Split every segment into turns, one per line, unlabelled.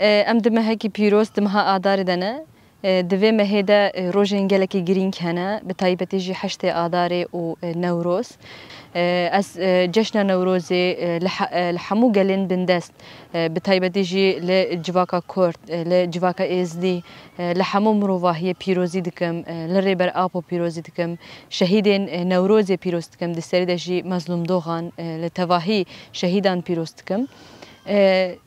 ام دمهکی پیروز دمها آدار دنه دوی مهدا روزن گلکی گرینگ هنه به تایبتی جی هشت آداره و نوروز از جشن نوروز لحمو گلین بندست به تایبتی جی لجواکا کورد لجواکا ازدی لحمو مروواهی پیروزی دکم لریبر آپو پیروزی دکم شهیدین نوروز پیروز دکم دستری دجی مظلوم دوغان لتواهی شهیدان پیروز دکم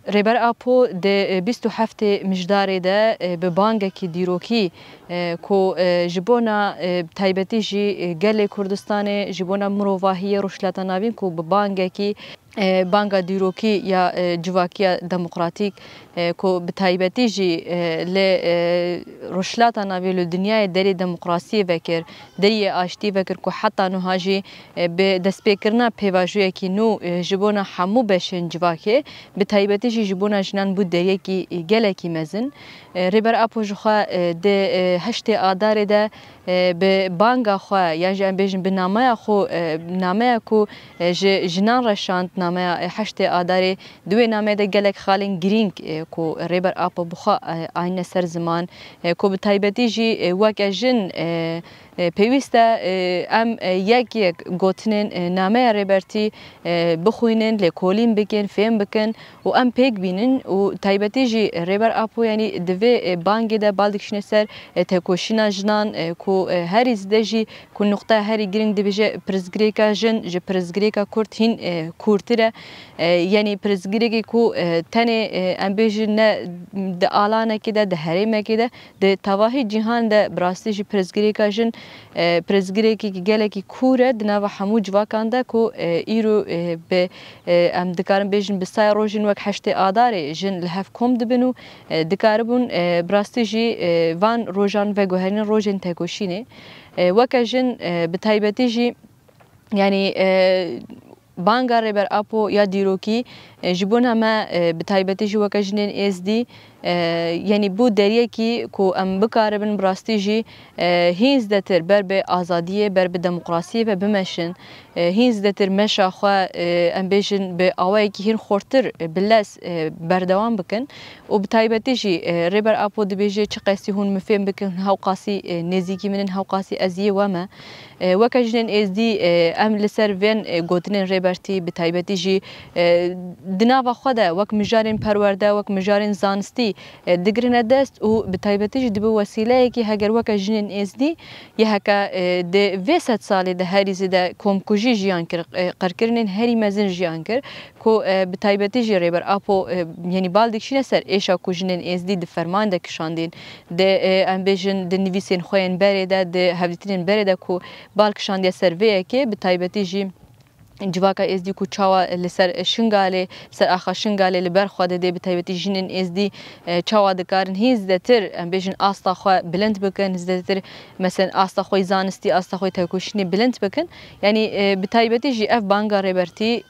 ریبر آپو ده 27 مجدار ده به بانگ کی دیروکی کو جبونا تایبتی جی گل کردستان جبونا مروواهی روشلات ناوین کو به بانگ کی بانگا دیروکی یا جواکیا دموکراتیک کو به تایبتی جی ل روشلات ناوی دنیای دری دموکراسی وکر دری آشتی وکر کو حتی نهاجی به دسپیکرنا پیواجوی کی نو جبونا حمو بشن جواکی به تایبتی جی جبونا جنان بود دری کی گله کی مزن ریبر اپو جخوا ده هشت آدار ده به بانگا خوا یا جن بیشن به نامه خو نامه کو جنان رشاند نامه هشت آدار دوی نامه ده گلک خالن گرینگ کو ریبر اپو بخوا آینه سر زمان کو به تایبتی جی وک جن پیوسته ام یک گوتنین نامه ریبرتی بخوینن لکولین بکن فهم بکن و ام پیک بینن و تایبتی جی ریبر اپو یعنی دوی بانگی ده بالدکشنه سر تکوشینا جنان کو هر ازده جی کو نقطه هری گرینگ دی بجه پرزگریکا جن جه پرزگریکا کورت هین کورتره یعنی پرزگریکی کو تنه ام بیجه نه ده آلانه که ده هریمه که ده تواهی جهان ده براستی جی پرزگریکا جن پرزگریکی که گله کی کوره دنوا همو جواکان ده کو ایرو به ام دکارم بیجن بسای روزن وک هشت آداره جن لحف کم دبنو دکاربون براستی جی وان روزان و گوهرین روزن تکوشینه وک جن بتایبتی جی یعنی بانگا ریبر آپو یا دیروکی جبون همه بتایبتی جی وک جنین ازدی یعنی بود دریه کی کو ام بکاربن براستی جی هیز دتر بر به آزادیه بر به دموکراسی و بمشن هیز دتر مشا خو ام بیشن به اوای کی هین خورتر بلس بردوام بکن و بتایبتی جی ریبر آپو دبیجه چه قصی هون مفهم بکن هاو قاسی نزیکی منن هاو قاسی ازیه وما وکجنن از دی ام لسر وین گوتنن ریبرتی بتایبتی جی دناوا خدا وک مجارن پرورده وک مجارن زانستی دگرنه دست و بتایبتی جی دبو وسیله کی هگر وکجنن از دی یه هکا د 200 سال ده هری زده کوم کوجی جیان کر قرکرنن هری مزن جیان کر کو بتایبتی جی ریبر آپو یعنی بالدکشینه سر ایشا کوجنن از دی د فرمان ده کشاندین د ام بیژن د نویسین خوین بره ده د هفدتین بره ده کو بالکشاندیا سرویه که بتایبتی جی جواکا از دی کو چاوا لسر شنگاله سر آخا شنگاله لبر خود ده بتایبتی جنین از دی چاوا دکارن هیز دتر ام بیشن آستا خو بلند بکن هیز دتر مثلا آستا خوی زانستی آستا خوی تکوشنی بلند بکن یعنی بتایبتی جی اف بانگا ریبرتی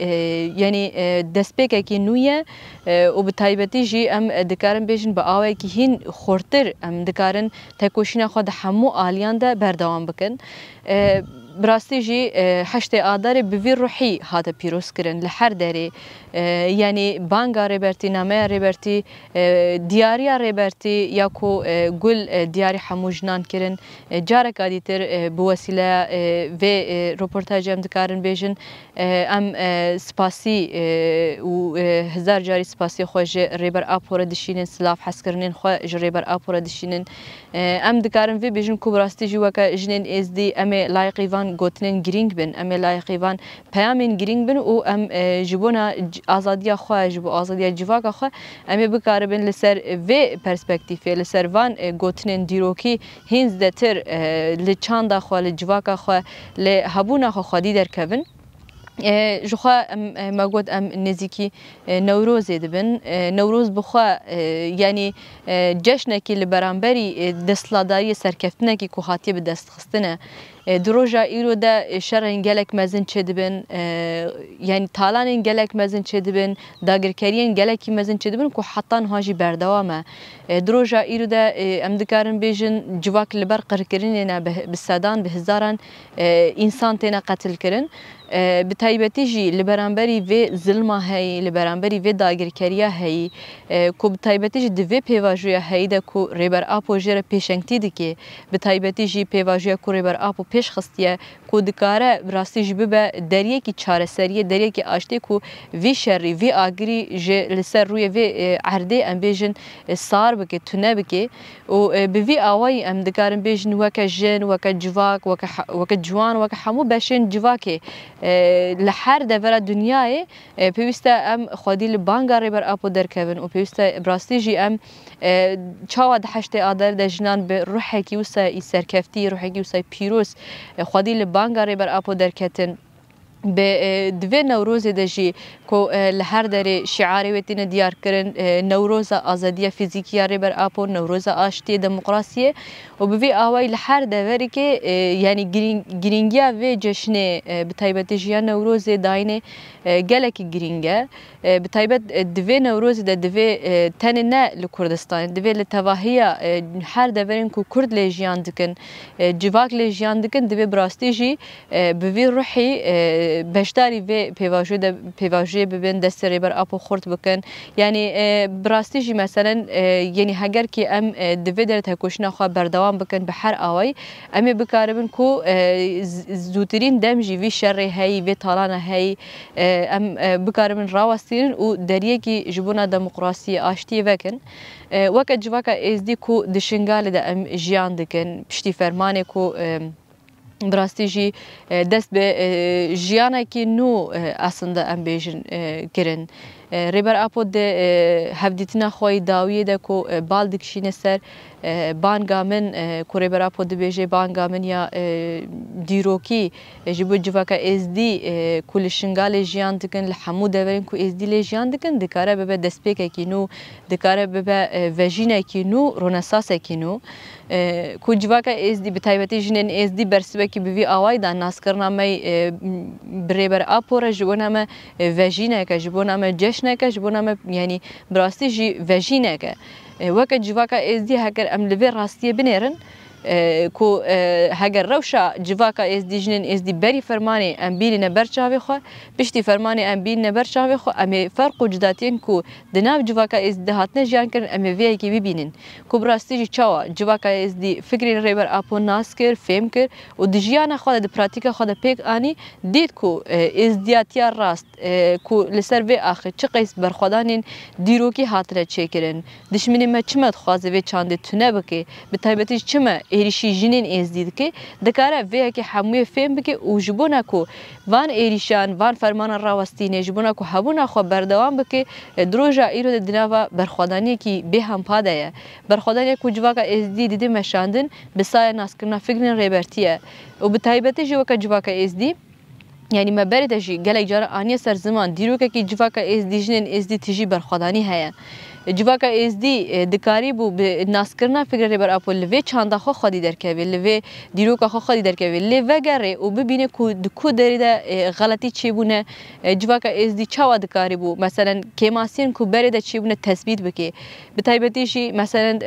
یعنی دسپیک کی نویه و بتایبتی جی ام دکارن بیشن با آوای کی هین خورتر ام دکارن تکوشنی خود همو آلیان ده بردوام بکن براستی جی هشت آدار بوی روحی هات پیروز کرن لحر داری یعنی بانگا ریبرتی نامه ریبرتی دیاریا ریبرتی یا کو گل دیاری هموجنان کرن جارک آدیتر بوسیله و رپورتاج ام دکارن بیشن ام سپاسی و هزار جاری سپاسی خوش ریبر آپورا دشینن سلاف حس کرنن خوش ریبر آپورا دشینن ام دکارن وی بیشن کو براستی جی وکا جنین از دی ام لایقی وان گوتنن گرینگ بن ام لایقی وان پیامین گرینگ بن و ام جبونا آزادی خواه جبو آزادی جواک خواه ام بکاربن لسر و پرسپکتیفه لسر وان گوتنن دیروکی هنز دتر لچاندا خواه لجواک خواه لحبونا خواه دی در کبن جخوا ما قلت ام نزيكي نوروز دبن نوروز بخوا يعني جشنكي لبرانبري دستلاداري سركفتنكي كوهاتي بدست خستنه دروجا ایرو ده شرن گلک مزن چه دبن یعنی تالان گلک مزن چه دبن داگرکرین گلکی مزن چه دبن کو حتان هاجی بردوامه دروجا ایرو ده ام دکارن بیجن جواک لبر قرکرین نه به صدان به هزاران انسان تینا قتل کرن بتایبەتی جی لبرانبری و ظلم هی لبرانبری و داگیرکریا هی کو بتایبەتی جی دوی پیواژویا هی ده کو ریبر آپو جره پیشنگتی دکی بتایبەتی جی پیواژویا کو ریبر آپو پیش خستیه کو دکاره راستی جی به دریه کی چاره سریه دریه کی آشتی کو وی شری وی آگری جه لسر روی وی عرده ام بیجن سار بکی تونه بکی و به وی آوای ام دکارن بیجن وکا جن وکا جواک وکا جوان وکا همو بشن جواکی لحر دفرا دنیای پیوسته ام خودی لبانگا ریبر آپو درکبن و پیوسته براستی جی ام چاوا دحشت آدر دجنان به روحی کی وسا سرکفتی روحی کی وسا پیروس خودی لبانگا ریبر آپو درکتن به دوی نوروز دجی کو لهر دری شعاری وتین دیار کرن نوروز آزادی فیزیکی ریبر آپو نوروز آشتی دموکراسی و به آوای لهر دوری که یعنی گرینگیا و جشن بتایبەت جیان نوروز داینه گلکی گرینگه بتایبەت دوی نوروز دوی تن نه لکردستان دوی لتواهیا هر دورین کو کرد لیجیان دکن جواک لیجیان دکن دوی براستی جی به روحی بشداری و پیواژه ببین دست ریبر آپو خورد بکن یعنی براستی جی مثلا یعنی هگر کی ام دوی در تکوشنا خوا بردوام بکن به هر آوای امی بکاربن کو زودترین دم جی وی شر هی وی طالان هی ام بکاربن راوستین و دریه کی جبونا دموکراسی آشتی وکن وقت جواکا ازدی کو دشنگال ده ام جیان دکن پشتی فرمانه کو براستی جی دست به جیانه کی نو اصلا ام بیجن کرن ریبر آپو ده هفدیتنا خوی داویه ده کو بالدکشینه سر بانگامن کو ریبر آپو ده بیجه بانگامن یا دیروکی جبو جواکا ازدی کل شنگال جیان دکن لحمو دورین کو ازدی لیجیان دکن دکاره ببه دسپیک کی نو دکاره ببه وجینه کی نو رونساس کی نو کو جواکا ازدی بتایبەتی جنین ازدی برسبه کی بوی آوای دان ناس کرنا می ریبر آپو را جبونا ما وجینه که جبونا ما جشنه که جبونا ما یعنی براستی جی وجینه که وقت جواکا ازدی هکر ام لوی راستیه بنیرن کو هگر روشا جواکا ازدی جنین ازدی بری فرمانی ام بیلینه برچاوی خو پشتی فرمانی ام بیلینه برچاوی خو امی فرق و جداتین کو دناو جواکا ازدی هاتنه جان کرن امی وی کی ببینن کو براستی جی چاوا جواکا ازدی فکری ریبر آپو ناس کر فهم کر و دجیان خود د پراتیکا خود پیک آنی دید کو ازدیاتیا راست کو لسر وی آخر چه قیس برخدانین دیروکی هاتنه چیکرن دشمنی ما چمد خوازه وی چانده تونه بکی بتایبەتی چمه ایریشی جنین ازدید که دکاره وی که همه فهم بکه و جبونا کو وان ایریشان وان فرمان راوستینه جبونا کو هبونا خو بردوام بکه دروجا ایرو دناوا برخدانی کی به هم پاده برخدانی کو جواکا ازدی دیده مشاندن بسای ناس کرنا فکرین ریبرتیه و بتایبەتی جواکا جواکا ازدی یعنی ما برد جی گله جار آنیا سر زمان دیروکه کی جواکا ازدی جنین ازدی تجی برخدانی هیا جواکا ازدی دکاری بو به ناس کرنا فکر ریبر آپو لوی چاندا خو خودی درکوی لوی دیروکا خو خودی درکوی لوی گره و ببینه کو دریده غلطی چی بونه جواکا ازدی چاوا دکاری بو مثلا کماسین کو برده چی بونه تثبیت بکی بتایبەتی شی مثلا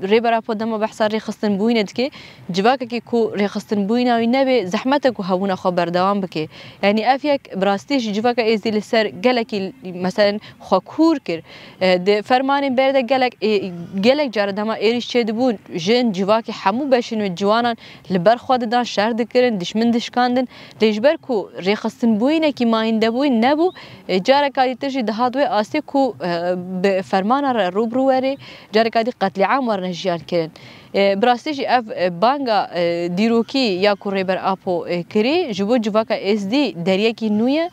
ریبر آپو دما بحثا ریخستن بوینه دکی جواکا کی کو ریخستن بوینه و نبی زحمت کو هونه خو بردوام بکی یعنی افیک براستیش جواکا ازدی لسر گلکی مثلا خو کور کر فرمانی برده گلک جاره دما ایریش چه دبون جن جواکی همو بشین و جوانان لبر خود دان شهر دکرن دشمن دشکاندن لیجبر کو ریخستن بوینه کی ماینده بوین نبو جاره کادی ترجی دهادوی آسی کو فرمان را روبرو وری جاره کادی قتل عام ورنه جیان کرن براستیش اف بانگا دیروکی یا کو ریبر آپو کری جبو جواکا ازدی دریه کی نویه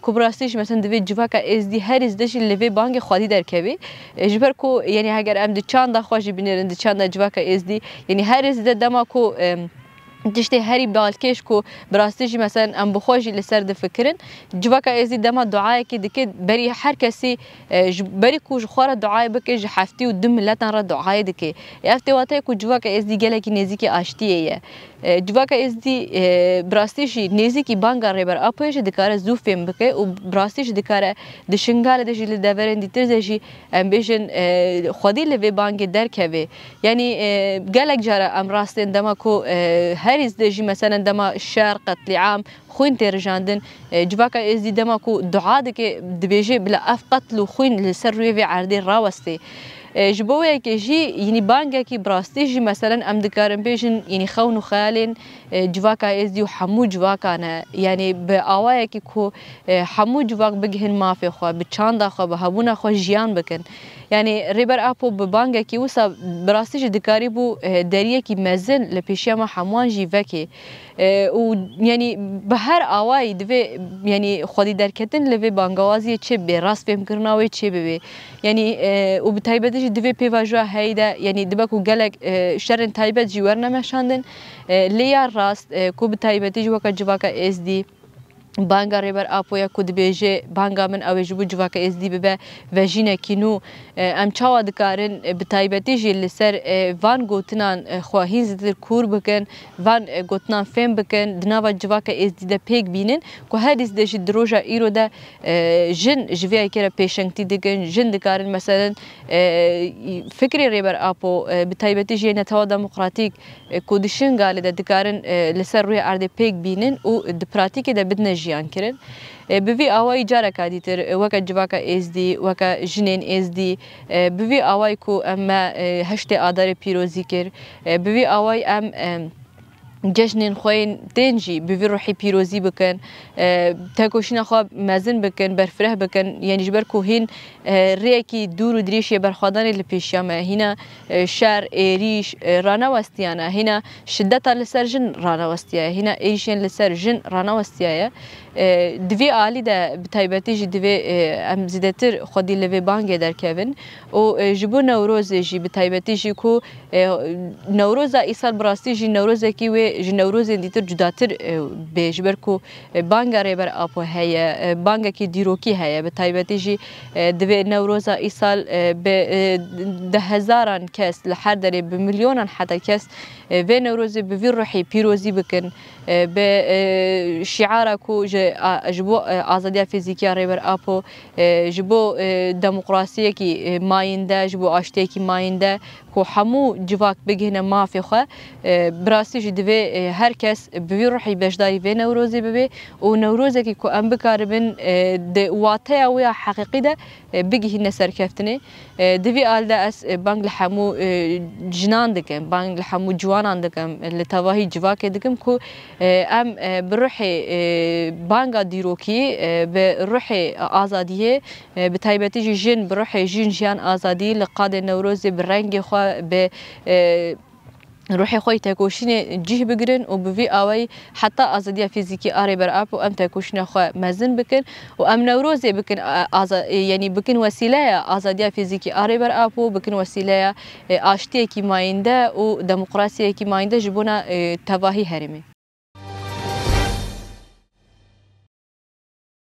کوبراستیش مثلا دوی جواکا ازدی هر ازدش لوی بانگ خودی درکوی جبر کو یعنی اگر ام د چاند خوشی بینرند د چاند جواکا ازدی یعنی هر ازد دما کو تشتی هری بالکش کو براستیش مثلا ام بخوجی لسر د فکرن جواکا ازدی دما دعای کی دکه بری هر کسی بری کو خور دعای بکه ج هفتی و دم ملت را دعای دکه افتی واته کو جواکا ازدی گله کی نزیکی آشتیه جواکا ازدی براستیش نزیکی بانگا ریبر آپوش دکاره زوفیم بکه و براستیش دکاره دشنگال دجی لدورن دیتر دجی ام بیشن خودی لوی بانگ درکوی یعنی گلک جاره ام راستن دما کو هریز دجی مثلا دما شهر قتل عام خوين ترجاندن جواكا ازدي دما كو دعاء دك دبيجي بلا اف قتل وخوين لسر في عردي راوستي جبوه که جی یعنی بانگه کی براستی جی مثلا ام دکارن بیشن یعنی خون و خالن جواکا ازدی و حمو جواکا نه یعنی به آوای کی کو حمو جواک بگهن مافی خو به چاندا خو به هبونا خو جیان بکن یعنی ریبر اپو به بانگه کی وسا براستی جی دکاری بو دریه کی مزن لپیشیا ما حموان جی وکی و یعنی به هر آوای دوی یعنی خودی درکتن لوی بانگوازی چه به راست فهم کرناوی چه به یعنی و به تایبەتیش divê pêvajoya heyî de yanî dibe ku gelek şerên taybet jî wernemeşandin lê ya rast ku bi taybetî ji weka civaka êzdî banga rêber apoya ku dibêje banga min ew ê ji bo civaka êzdî bibe vejînekî nû em çawa dikarin bi taybetî jî li ser van gotinan xwahîn zêdetir kûr bikin van gotinan fêm bikin di nava civaka êzdî de pêk bînin ku herî de jî di roja îro de jin ji vê yekê re pêşengtî dikin jin dikarin meselên fikrê rêber apo bi taybetî jî netewa demokratîk ku dişin galê de dikarin li ser rûyê erdê pêk bînin û di pratîkê de bidine jiyan kirin bi vî awayî careka dîtir weke civaka êzdî weke jinên êzdî bi vî awayî ku em me heştê adarê pîrozî kir bi vî awayî em جشنên xwe tên jî bi vî ruhî pîrozî bikin tekoşîna xwe mezin bikin berfireh bikin yanî ji ber ku hîn rêyekî dûr û dirêşiye berxwedanê li pêşiya me hîna şer êrîş ranewestiyane hîna şiddeta li ser jin ranewestiye hîna êrîşên li ser jin ranewestiye divê alî de bi taybetî jî divê em zêdetir xwedî li vê bangê derkevin û ji bo Newrozê jî bi taybetî jî ku Newroza îsal bi rastî jî Newrozekî wê ji Newrozên dîtir cudatir bê ji ber ku banga rêber apo heye bangekî dîrokî heye bi taybetî jî divê Newroza îsal bi de hezaran kes li her derê bi milyonan heta kes vê Newrozê bi vî ruhî pîrozî bikin bi şiara ku ji bo azadiya fîzîkiya rêber apo ji bo demokrasiyekî mayîn de ji bo aştiyekî mayîn de ku hemû civak bigihine mafê xwe bi rastî jî divê her kes bi vî ruhî beşdarî vê Newrozê bibe û Newrozekî ku em bikaribin di wateya wê ya heqîqî de bigihîne serkeftinê divê al de ez bang li hemû jinan dikim bang li hemû ciwanan dikim li tevahî civakê dikim ku em bi ruhê banga dîrokî bi ruhê azadiyê bi taybetî jî jin bi ruhê jin jiyan azadî li qadê Newrozê bi rengê xwe bi روحي خوي تاكوشيني جيه بقرن وبفي اوي حتى ازاديا فيزيكي اري بر اب وام تاكوشيني خو مازن بكن وام نوروزي بكن يعني بكن وسيله ازاديا فيزيكي اري بر اب بكن وسيله اشتي كي ماينده وديمقراطيه كي ماينده جبونا تواهي هرمي